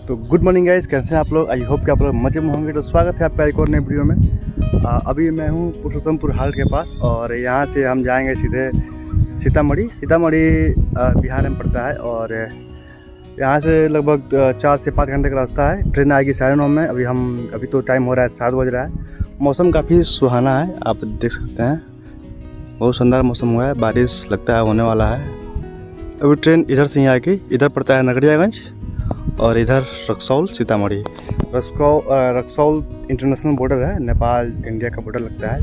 तो good morning guys, कैसे हैं आप लोग। आई होप कि आप लोग मजे में होंगे। तो स्वागत है आपका एक और नए वीडियो में। अभी मैं हूं पुरुषोत्तमपुर हाट के पास और यहाँ से हम जाएंगे सीधे सीतामढ़ी। बिहार में पड़ता है और यहाँ से लगभग 4 से 5 घंटे का रास्ता है। ट्रेन आएगी 9:30 में। अभी तो टाइम हो रहा है 7 बज रहा है। मौसम काफ़ी सुहाना है, आप देख सकते हैं। बहुत शानदार मौसम हुआ है, बारिश लगता है होने वाला है। अभी ट्रेन इधर से ही आएगी। इधर पड़ता है नगरियागंज और इधर रक्सौल सीतामढ़ी। रक्सौल इंटरनेशनल बॉर्डर है, नेपाल इंडिया का बॉर्डर लगता है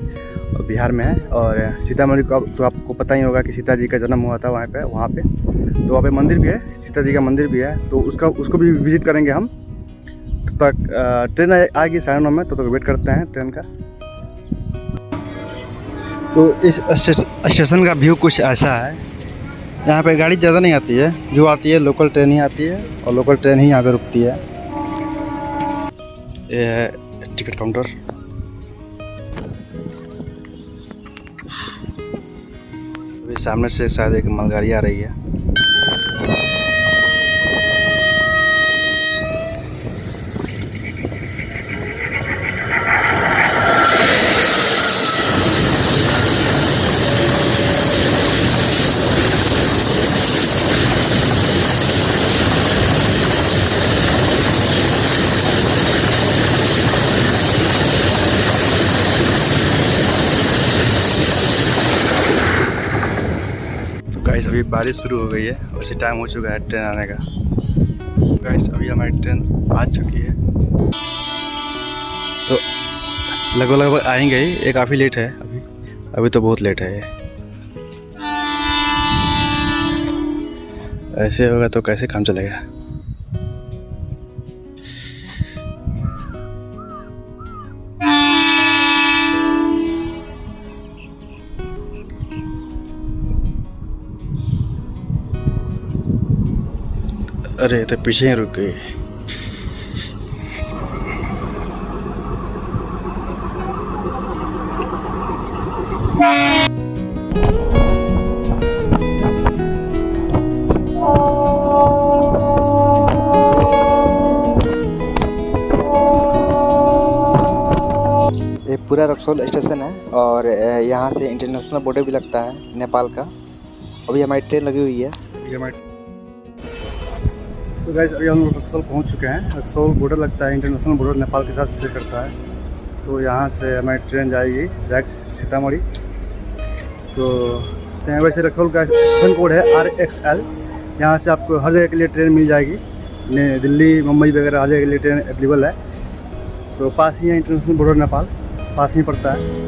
और बिहार में है। और सीतामढ़ी को तो आपको पता ही होगा कि सीता जी का जन्म हुआ था वहाँ पे। तो वहाँ पे मंदिर भी है, सीता जी का मंदिर भी है, तो उसको भी विजिट करेंगे हम। तब तक ट्रेन आएगी 9:30 में, तो वेट करते हैं ट्रेन का। तो इस स्टेशन का व्यू कुछ ऐसा है। यहाँ पे गाड़ी ज़्यादा नहीं आती है, जो आती है लोकल ट्रेन ही आती है और लोकल ट्रेन ही यहाँ पे रुकती है। ये है टिकट काउंटर। अभी सामने से शायद एक मालगाड़ी आ रही है। गाइस अभी बारिश शुरू हो गई है, उसी टाइम हो चुका है ट्रेन आने का। गाइस अभी हमारी ट्रेन आ चुकी है, तो लगभग आएंगे ही। ये काफ़ी लेट है अभी तो बहुत लेट है ये। ऐसे होगा तो कैसे काम चलेगा। अरे तो पीछे ही रुक गई। ये पूरा रक्सौल स्टेशन है और यहाँ से इंटरनेशनल बॉर्डर भी लगता है नेपाल का। अभी हमारी ट्रेन लगी हुई है। तो गाइस अभी हम लोग रक्सौल पहुँच चुके हैं। रक्सौल बॉर्डर लगता है, इंटरनेशनल बॉर्डर नेपाल के साथ शेयर करता है। तो यहाँ से हमारी ट्रेन जाएगी डायरेक्ट सीतामढ़ी। तो वैसे रक्सौल का स्टेशन कोड है RXL। यहाँ से आपको हर जगह के लिए ट्रेन मिल जाएगी। दिल्ली मुंबई वगैरह हर जगह के लिए ट्रेन अवेलेबल है। तो पास ही है इंटरनेशनल बॉर्डर, नेपाल पास ही पड़ता है।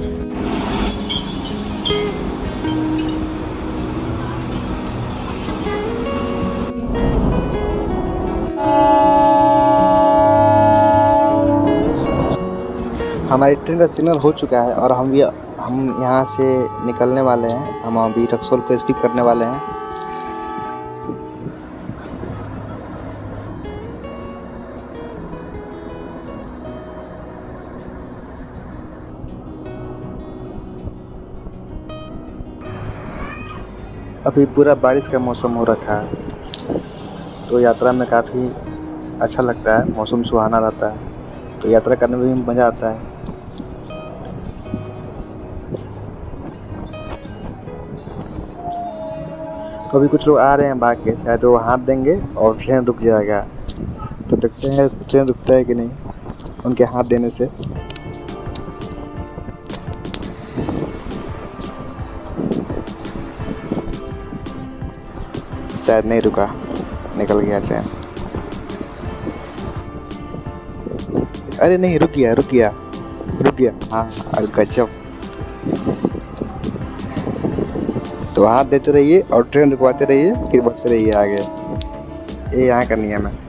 हमारी ट्रेन का सिग्नल हो चुका है और हम यहाँ से निकलने वाले हैं। हम अभी रक्सौल को स्किप करने वाले हैं। अभी पूरा बारिश का मौसम हो रखा है, तो यात्रा में काफ़ी अच्छा लगता है। मौसम सुहाना रहता है, तो यात्रा करने में भी मज़ा आता है। तो अभी कुछ लोग आ रहे हैं भाग के, शायद वो हाथ देंगे और ट्रेन रुक जाएगा। तो देखते हैं ट्रेन रुकता है कि नहीं उनके हाथ देने से। शायद नहीं रुका, निकल गया ट्रेन। अरे नहीं, रुक गया। हाँ, अरे गजब। तो हाथ देते रहिए और ट्रेन रुकवाते रहिए, फिर बढ़ते रहिए आगे। ये यहाँ का नियम है।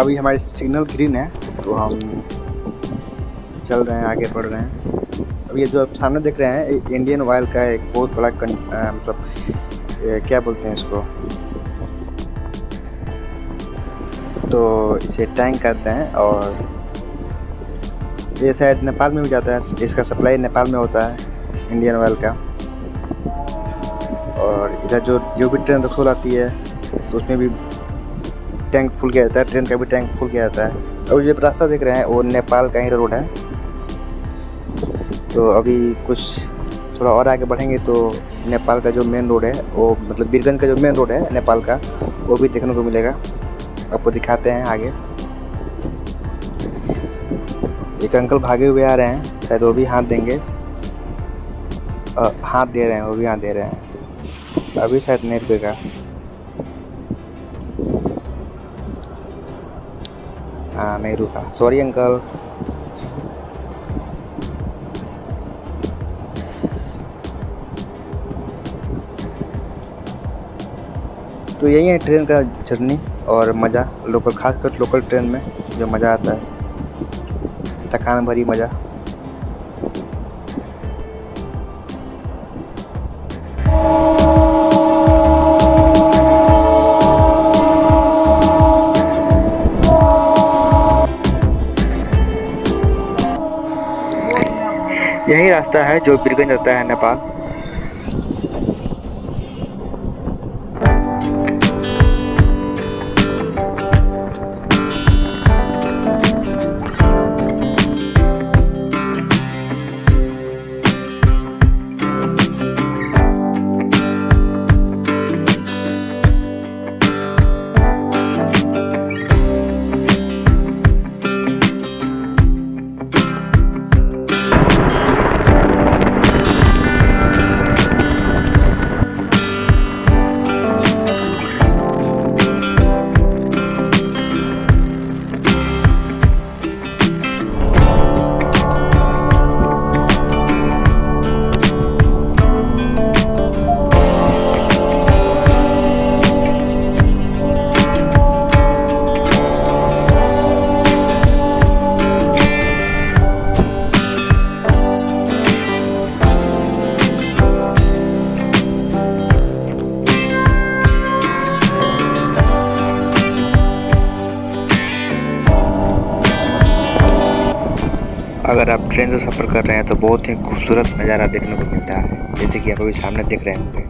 अभी हमारी सिग्नल ग्रीन है तो हम चल रहे हैं, आगे बढ़ रहे हैं। अब ये जो आप सामने देख रहे हैं इंडियन ऑयल का एक बहुत बड़ा मतलब क्या बोलते हैं इसको, तो इसे टैंक कहते हैं। और ये शायद नेपाल में भी जाता है, इसका सप्लाई नेपाल में होता है इंडियन ऑयल का। और इधर जो भी ट्रेन रसोल आती है तो उसमें भी टैंक फुल किया जाता है, ट्रेन का भी टैंक फुल किया जाता है। और ये रास्ता देख रहे हैं वो नेपाल का ही रोड है। तो अभी कुछ थोड़ा और आगे बढ़ेंगे तो नेपाल का जो मेन रोड है, वो मतलब बीरगंज का जो मेन रोड है नेपाल का, वो भी देखने को मिलेगा। आपको दिखाते हैं आगे। एक अंकल भागे हुए आ रहे हैं, शायद वो भी हाथ देंगे, हाथ दे रहे हैं, वो भी हाथ दे रहे हैं। अभी शायद नहीं रुकेगा। हाँ नहीं रुका, सॉरी अंकल। तो यही है ट्रेन का जर्नी और मज़ा, लोकल, खासकर लोकल ट्रेन में जो मज़ा आता है, थकान भरी मज़ा। यही रास्ता है जो बीरगंज जाता है नेपाल। अगर आप ट्रेन से सफ़र कर रहे हैं तो बहुत ही खूबसूरत नज़ारा देखने को मिलता है, जैसे कि आप अभी सामने देख रहे होंगे।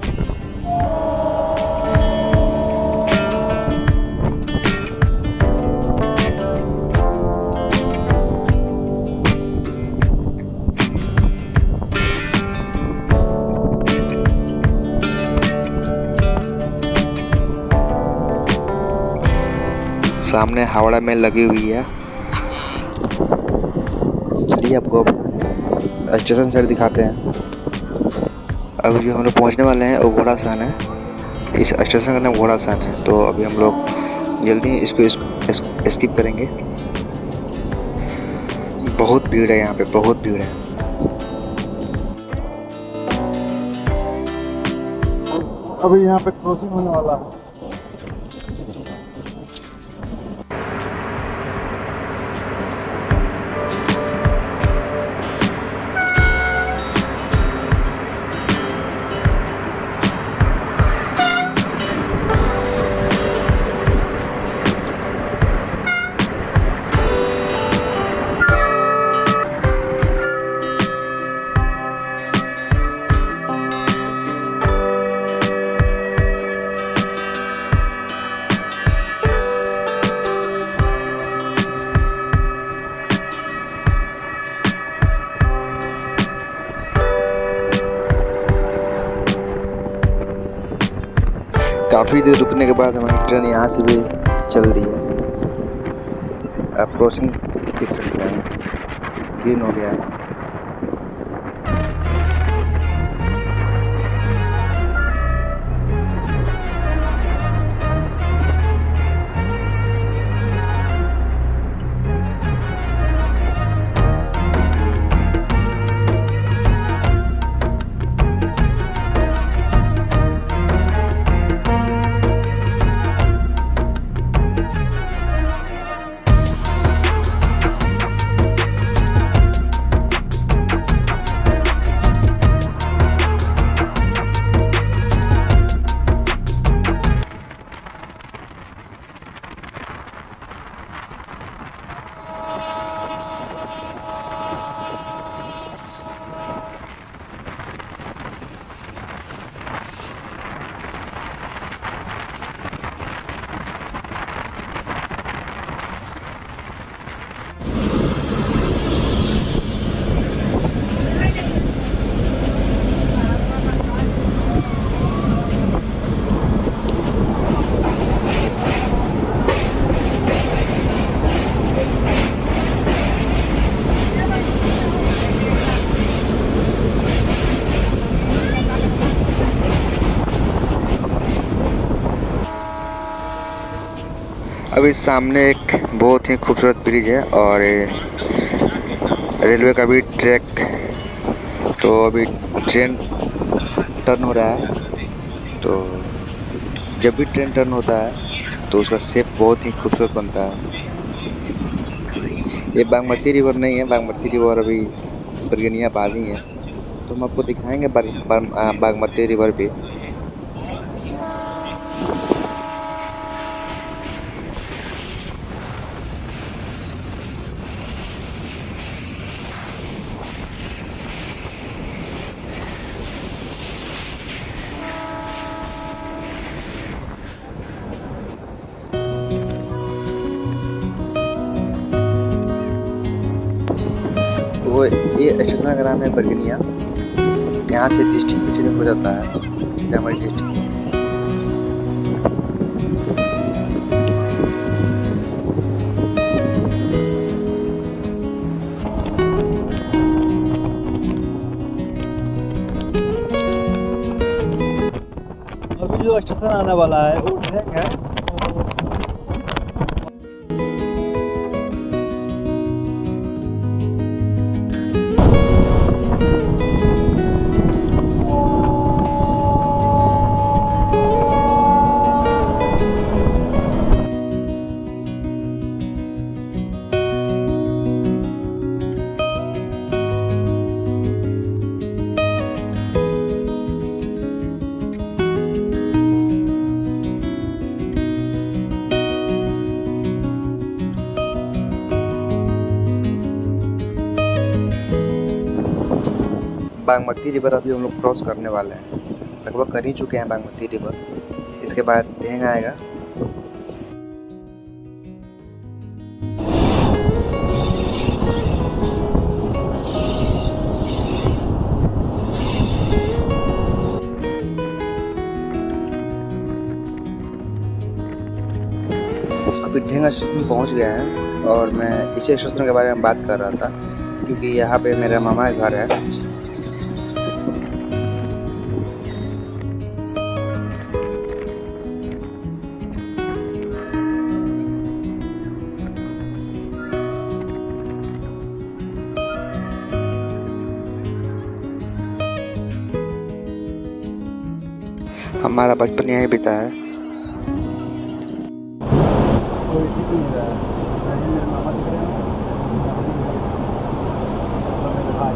सामने हावड़ा में लगी हुई है। चलिए आपको स्टेशन साइड दिखाते हैं। अभी जो हम लोग पहुँचने वाले हैं वो घोड़ासान है। इस स्टेशन का नाम घोड़ासान है। तो अभी हम लोग जल्दी ही इसको स्किप करेंगे। बहुत भीड़ है यहाँ पे, बहुत भीड़ है। अभी यहाँ पे क्रॉसिंग होने वाला है। काफ़ी देर रुकने के बाद हमारी ट्रेन यहाँ से भी चल दी है। आप क्रॉसिंग देख सकते हैं, ग्रीन हो गया है। अभी सामने एक बहुत ही खूबसूरत ब्रिज है और रेलवे का भी ट्रैक, तो अभी ट्रेन टर्न हो रहा है। तो जब भी ट्रेन टर्न होता है तो उसका शेप बहुत ही खूबसूरत बनता है। ये बागमती रिवर नहीं है, बागमती रिवर अभी बरगनिया बाद ही है, तो हम आपको दिखाएंगे बागमती रिवर भी। वो ये स्टेशन का नाम है बरगनिया। यहाँ से डिस्ट्रिक्ट विजिट हो जाता है सीतामढ़ी डिस्ट्रिक्ट। अभी जो स्टेशन आने वाला है वो ढेंग है। बागमती रिवर अभी हम लोग क्रॉस करने वाले हैं, लगभग कर ही चुके हैं बागमती रिवर। इसके बाद ढेंग आएगा। अभी ढेंग स्टेशन पहुंच गया है और मैं इसी स्टेशन के बारे में बात कर रहा था क्योंकि यहाँ पे मेरा मामा का घर है। हमारा बचपन यहीं बीता है। कोई ठीक नहीं रहा है। नहीं, मेरे मामा दिख रहे हैं। मेरे भाई।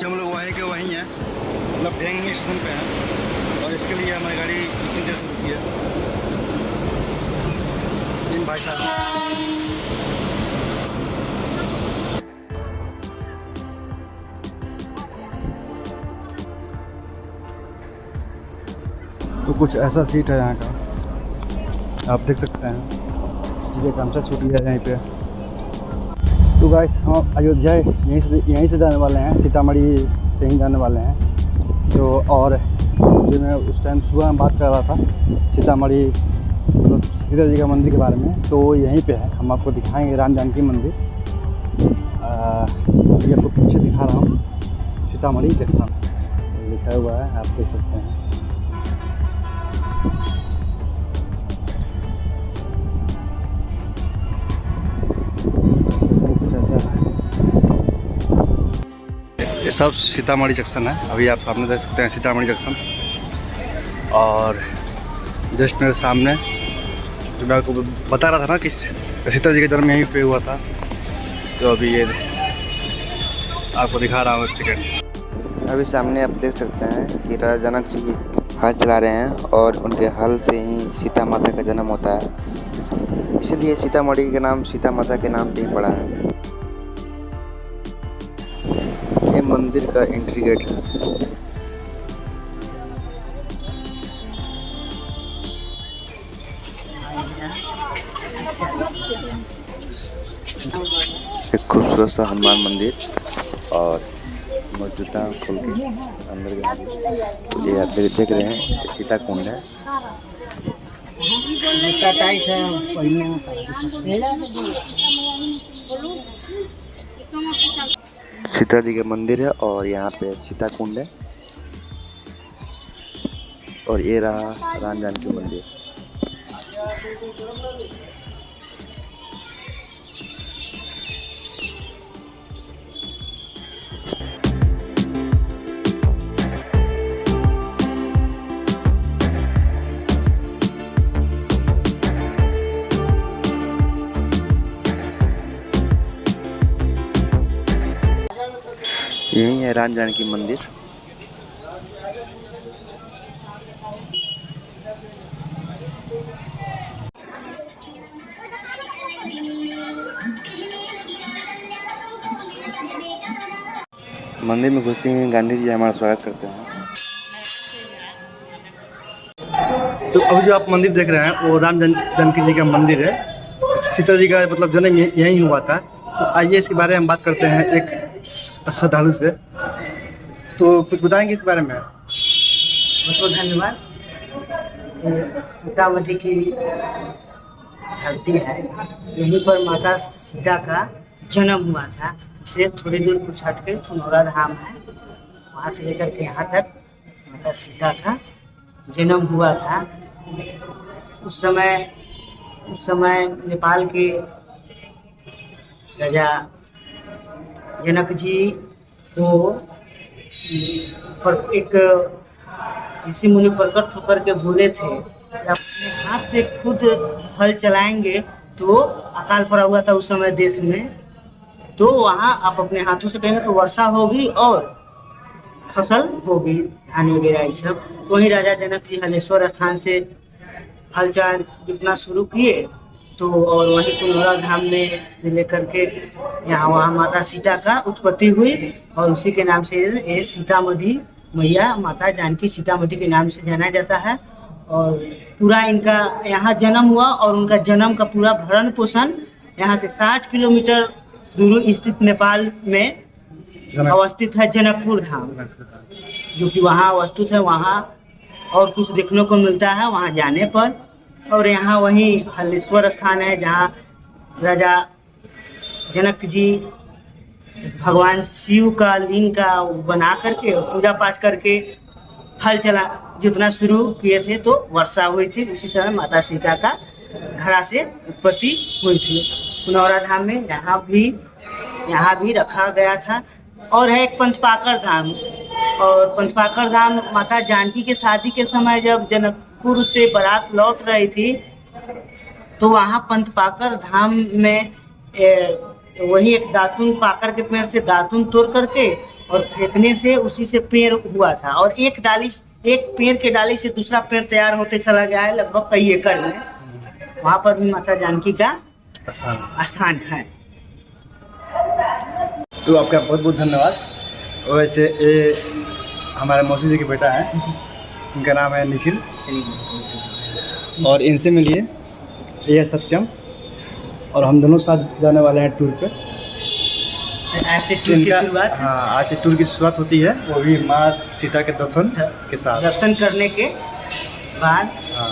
हम लोग वहीं के वहीं हैं, मतलब ढेंग स्टेशन पे हैं और इसके लिए हमारी गाड़ी इतनी देर से रुकी है। इन भाई साहब तो कुछ ऐसा सीट है यहाँ का, आप देख सकते हैं। किसी के गमछा छूट गया है यहीं पे। तो गाइस हम अयोध्या यहीं से जाने वाले हैं, सीतामढ़ी से ही जाने वाले हैं। तो और जो मैं उस टाइम सुबह में बात कर रहा था सीतामढ़ी सीता जी का मंदिर के बारे में, तो यहीं पे है। हम आपको दिखाएंगे राम जानकी मंदिर। ये आपको पीछे दिखा रहा हूँ, सीतामढ़ी जंक्शन लिखा हुआ है, आप देख सकते हैं। ये सब सीतामढ़ी जंक्शन है। अभी आप सामने देख सकते हैं सीतामढ़ी जंक्शन, और जस्ट मेरे सामने जो मैं आपको बता रहा था ना कि सीता जी का जन्म यहीं पे हुआ था, तो अभी ये आपको दिखा रहा हूँ एक सेकेंड। अभी सामने आप देख सकते हैं कि राजा जनक जी हल चला रहे हैं और उनके हल से ही सीता माता का जन्म होता है, इसलिए सीतामढ़ी का नाम सीता माता के नाम पे ही पड़ा है। ये मंदिर का एंट्री गेट है। एक खूबसूरत सा हनुमान मंदिर और मौजूदा खोल के अंदर गए तो ये आप देख रहे हैं सीता कुंड है। सीता जी का मंदिर है और यहाँ पे सीता कुंड है। और ये रहा राम जानकी मंदिर। यही है राम जानकी मंदिर। मंदिर में घुसते ही गांधी जी हमारा स्वागत करते हैं। तो अभी जो आप मंदिर देख रहे हैं वो राम जानकी जी का मंदिर है। सीता जी का मतलब जन्म यहीं हुआ था। तो आइए इसके बारे में बात करते हैं एक श्रद्धालु से। तो कुछ बताएंगे इस बारे में? बहुत बहुत धन्यवाद। सीतामढ़ी की धरती है, यहीं पर माता सीता का जन्म हुआ था। इससे थोड़ी दूर कुछ हट के पुनौरा धाम है, वहाँ से लेकर के यहाँ तक माता सीता का जन्म हुआ था। उस समय नेपाल के राजा जनक जी को पर एक ऋषि मुनि प्रकट होकर के बोले थे कि अपने हाथ से खुद हल चलाएंगे तो अकाल पड़ा हुआ था उस समय देश में, तो वहाँ आप अपने हाथों से कहेंगे तो वर्षा होगी और फसल होगी, धान वगैरह ये सब। वहीं राजा जनक जी हलेश्वर स्थान से हल चलाना जितना शुरू किए तो और वहीं पुनौरा धाम में से लेकर के वहाँ माता सीता का उत्पत्ति हुई और उसी के नाम से ये सीतामढ़ी मैया माता जानकी सीतामढ़ी के नाम से जाना जाता है। और पूरा इनका यहाँ जन्म हुआ और उनका जन्म का पूरा भरण पोषण यहाँ से 60 किलोमीटर दूर स्थित नेपाल में अवस्थित है जनकपुर धाम, जो कि वहाँ अवस्थित है। वहाँ और कुछ देखने को मिलता है वहाँ जाने पर। और यहाँ वहीं हलेश्वर स्थान है जहाँ राजा जनक जी भगवान शिव का लिंग का बना करके पूजा पाठ करके हल चला जितना शुरू किए थे तो वर्षा हुई थी। उसी समय माता सीता का घड़ा से उत्पत्ति हुई थी पुनौरा धाम में। यहाँ भी रखा गया था। और है एक पंचपाकर धाम, और पंचपाकर धाम माता जानकी के शादी के समय जब जनकपुर से बारात लौट रही थी तो वहाँ पंचपाकर धाम में वही एक दातुन पाकर के पेड़ से दातुन तोड़ करके और फेंकने से उसी से पेड़ हुआ था। और एक पेड़ के डाली से दूसरा पेड़ तैयार होते चला गया है लगभग कई एकड़ में। वहाँ पर भी माता जानकी का स्थान है। तो आपका बहुत बहुत धन्यवाद। वैसे ये हमारे मौसी जी के बेटा है, इनका नाम है निखिल, और इनसे मिलिए। ये है सत्यम, और हम दोनों साथ जाने वाले हैं टूर पे। आज से टूर की शुरुआत, हाँ, आज से टूर की शुरुआत होती है, वो भी माँ सीता के दर्शन के साथ। दर्शन करने के बाद हाँ,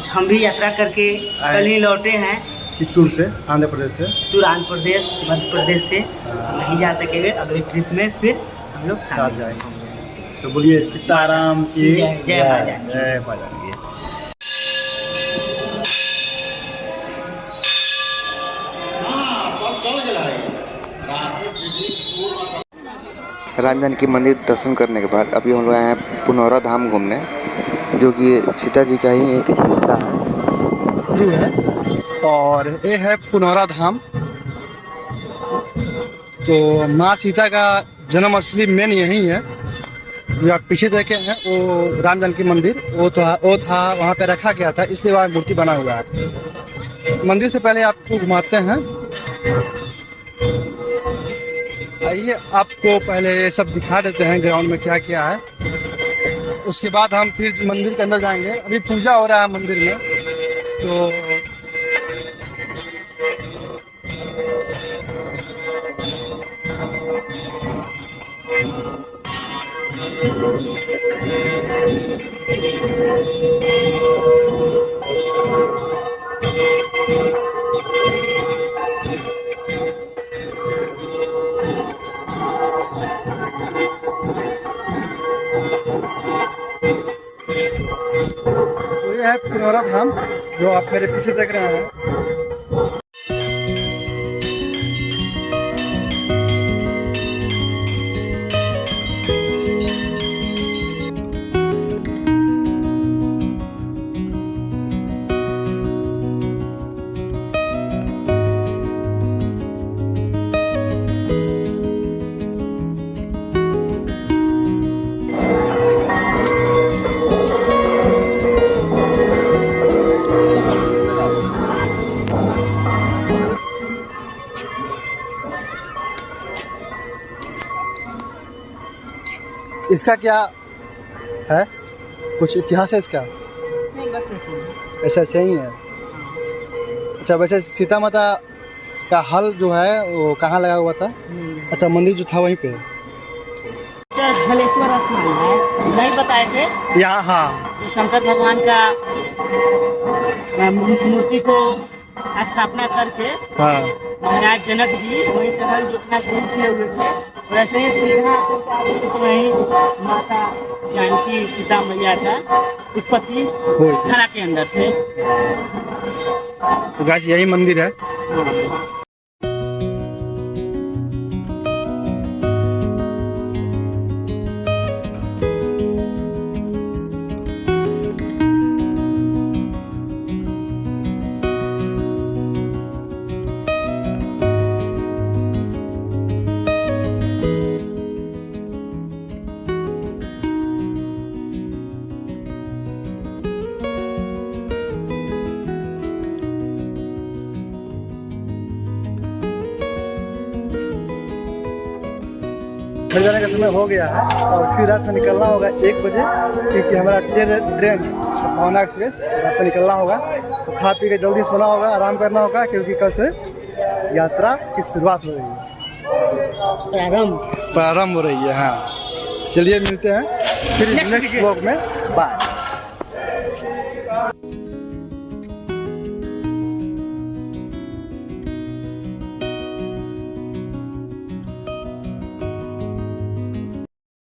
हम भी यात्रा करके कल ही लौटे हैं चित्तूर से, आंध्र प्रदेश से। चित्तूर आंध्र प्रदेश मध्य प्रदेश से नहीं जा सकेंगे। अगले ट्रिप में फिर हम लोग साथ जाएंगे। तो बोलिए सीताराम की जय, जय माँ जानकी। जय माँ जानकी। राम जानकी मंदिर दर्शन करने के बाद अभी हम लोग आए हैं पुनौरा धाम घूमने, जो कि सीता जी का ही एक हिस्सा है। और ये है पुनौरा धाम। तो माँ सीता का जन्म असली मेन यही है। जो आप पीछे देखे हैं वो राम जानकी मंदिर, वो था वहाँ पे रखा गया था, इसलिए वहाँ मूर्ति बना हुआ है। मंदिर से पहले आपको घुमाते हैं। आइए आपको पहले ये सब दिखा देते हैं ग्राउंड में क्या क्या है, उसके बाद हम फिर मंदिर के अंदर जाएंगे। अभी पूजा हो रहा है मंदिर में, तो पुनौरा धाम जो आप मेरे पीछे देख रहे हैं। इसका क्या है, कुछ इतिहास है इसका? नहीं, बस ऐसे ही। ऐसा सही है। अच्छा, वैसे सीता माता का हल जो है वो कहाँ लगा हुआ था? अच्छा, मंदिर जो था वहीं पे। हलेश्वर स्नान है, नहीं बताए थे यहाँ, हाँ। जो शंकर भगवान का मूर्ति को स्थापना करके हाँ, महाराज जनक जी वहीं से हल जोतना शुरू किए हुए थे। वैसे ही सीधा तो वहीं माता जानकी सीता मैया का उत्पत्ति खरा के अंदर से। तो गाइस यही मंदिर है। घर जाने का समय हो गया है और फिर रात में निकलना होगा 1 बजे, क्योंकि हमारा ट्रेन भावना एक्सप्रेस रात में निकलना होगा। तो खा पी के जल्दी सोना होगा, आराम करना होगा, क्योंकि कल से यात्रा की शुरुआत हो रही है, प्रारंभ हो रही है। हाँ, चलिए मिलते हैं फिर नेक्स्ट ब्लॉग में। बाय।